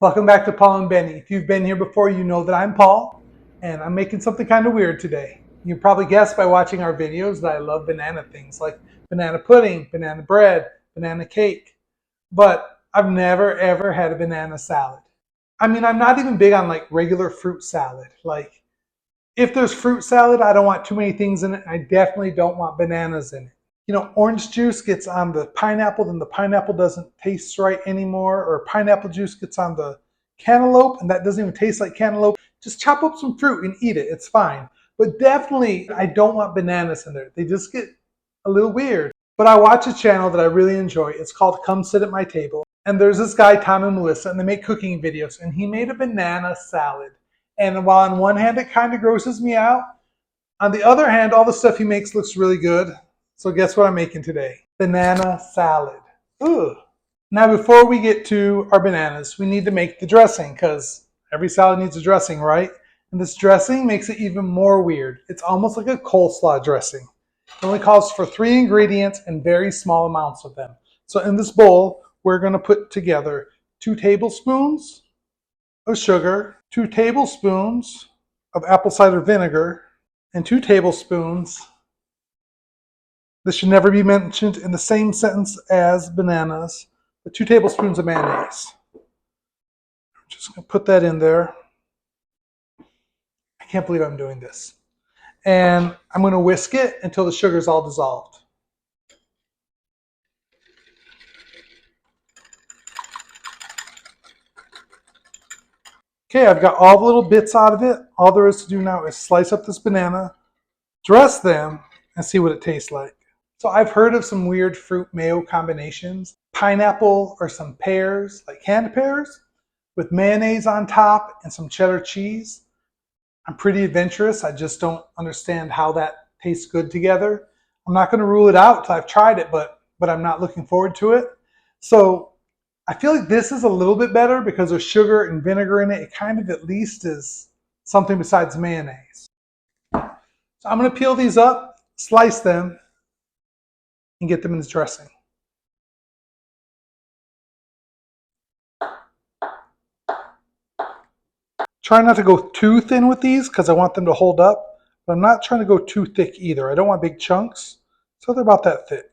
Welcome back to Paul and Benny. If you've been here before, you know that I'm Paul, and I'm making something kind of weird today. You probably guessed by watching our videos that I love banana things like banana pudding, banana bread, banana cake, but I've never ever had a banana salad. I mean, I'm not even big on like regular fruit salad. Like, if there's fruit salad, I don't want too many things in it. I definitely don't want bananas in it. Orange juice gets on the pineapple, then the pineapple doesn't taste right anymore, or pineapple juice gets on the cantaloupe, and that doesn't even taste like cantaloupe. Just chop up some fruit and eat it. It's fine. But definitely, I don't want bananas in there. They just get a little weird. But I watch a channel that I really enjoy. It's called Come Sit at My Table. And there's this guy, Tom and Melissa, and they make cooking videos. And he made a banana salad. And while on one hand it kind of grosses me out, on the other hand, all the stuff he makes looks really good. So guess what I'm making today? Banana salad. Ugh. Now before we get to our bananas, we need to make the dressing because every salad needs a dressing, right? And this dressing makes it even more weird. It's almost like a coleslaw dressing. It only calls for 3 ingredients and very small amounts of them. So in this bowl, we're going to put together 2 tablespoons of sugar, 2 tablespoons of apple cider vinegar, and 2 tablespoons. This should never be mentioned in the same sentence as bananas, but 2 tablespoons of mayonnaise. I'm just going to put that in there. I can't believe I'm doing this. And I'm going to whisk it until the sugar is all dissolved. Okay, I've got all the little bits out of it. All there is to do now is slice up this banana, dress them, and see what it tastes like. So I've heard of some weird fruit mayo combinations. Pineapple or some pears, like canned pears, with mayonnaise on top and some cheddar cheese. I'm pretty adventurous. I just don't understand how that tastes good together. I'm not going to rule it out until I've tried it, but I'm not looking forward to it. So I feel like this is a little bit better because there's sugar and vinegar in it. It kind of at least is something besides mayonnaise. So I'm going to peel these up, slice them, and get them in this dressing. Try not to go too thin with these because I want them to hold up, but I'm not trying to go too thick either. I don't want big chunks, so they're about that thick.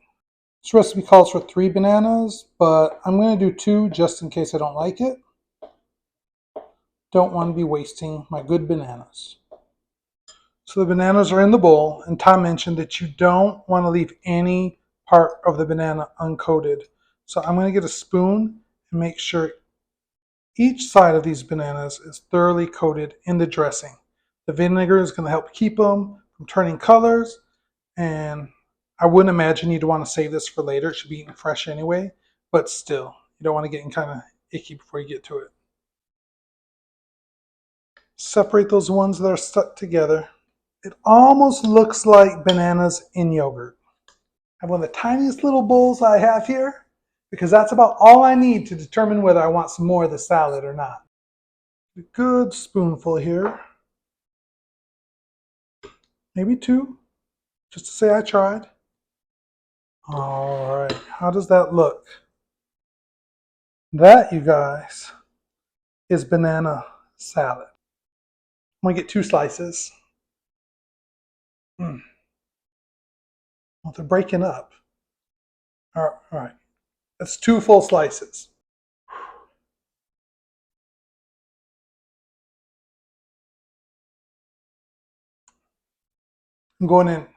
This recipe calls for 3 bananas, but I'm going to do 2 just in case I don't like it. Don't want to be wasting my good bananas. So the bananas are in the bowl, and Tom mentioned that you don't want to leave any part of the banana uncoated. So I'm going to get a spoon and make sure each side of these bananas is thoroughly coated in the dressing. The vinegar is going to help keep them from turning colors, and I wouldn't imagine you'd want to save this for later. It should be eaten fresh anyway, but still, you don't want to get kind of icky before you get to it. Separate those ones that are stuck together. It almost looks like bananas in yogurt. I have one of the tiniest little bowls I have here because that's about all I need to determine whether I want some more of the salad or not. A good spoonful here. Maybe 2, just to say I tried. All right, how does that look? That, you guys, is banana salad. I'm gonna get 2 slices. Well, they're breaking up. All right, that's 2 full slices. I'm going in.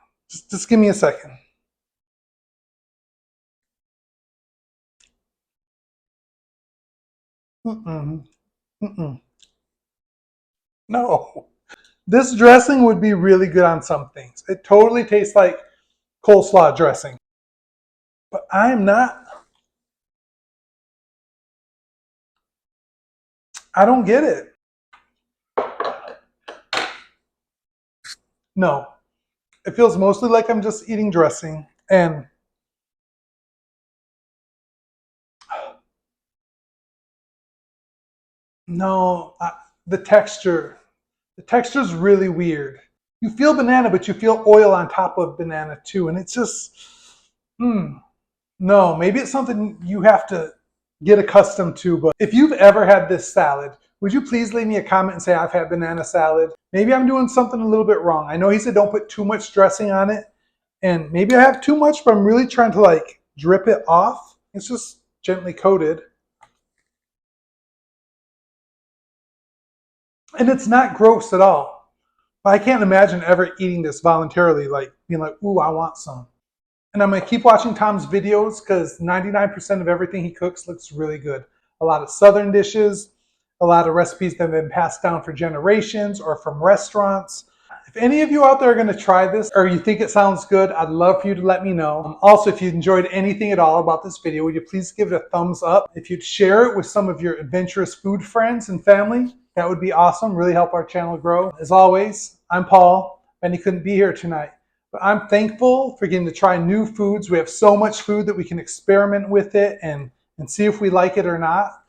Just give me a second. No. This dressing would be really good on some things. It totally tastes like coleslaw dressing. But I'm not. I don't get it. No. It feels mostly like I'm just eating dressing. And no, the texture. The texture is really weird. You feel banana, but you feel oil on top of banana too. And it's just, no, maybe it's something you have to get accustomed to. But if you've ever had this salad, would you please leave me a comment and say, I've had banana salad? Maybe I'm doing something a little bit wrong. I know he said don't put too much dressing on it, and maybe I have too much, but I'm really trying to like drip it off. It's just gently coated. And it's not gross at all. I can't imagine ever eating this voluntarily, like being like, ooh, I want some. And I'm going to keep watching Tom's videos because 99% of everything he cooks looks really good. A lot of Southern dishes, a lot of recipes that have been passed down for generations or from restaurants. If any of you out there are going to try this or you think it sounds good, I'd love for you to let me know. Also, if you enjoyed anything at all about this video, would you please give it a thumbs up? If you'd share it with some of your adventurous food friends and family, that would be awesome. Really help our channel grow. As always, I'm Paul, and he couldn't be here tonight. But I'm thankful for getting to try new foods. We have so much food that we can experiment with it and see if we like it or not.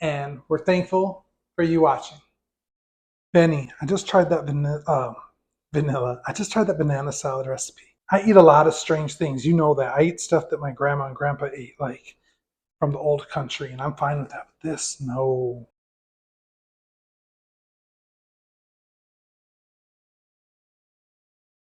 And we're thankful for you watching. Benny, I just tried that vanilla. I just tried that banana salad recipe. I eat a lot of strange things. You know that. I eat stuff that my grandma and grandpa ate, like from the old country, and I'm fine with that. But this, no.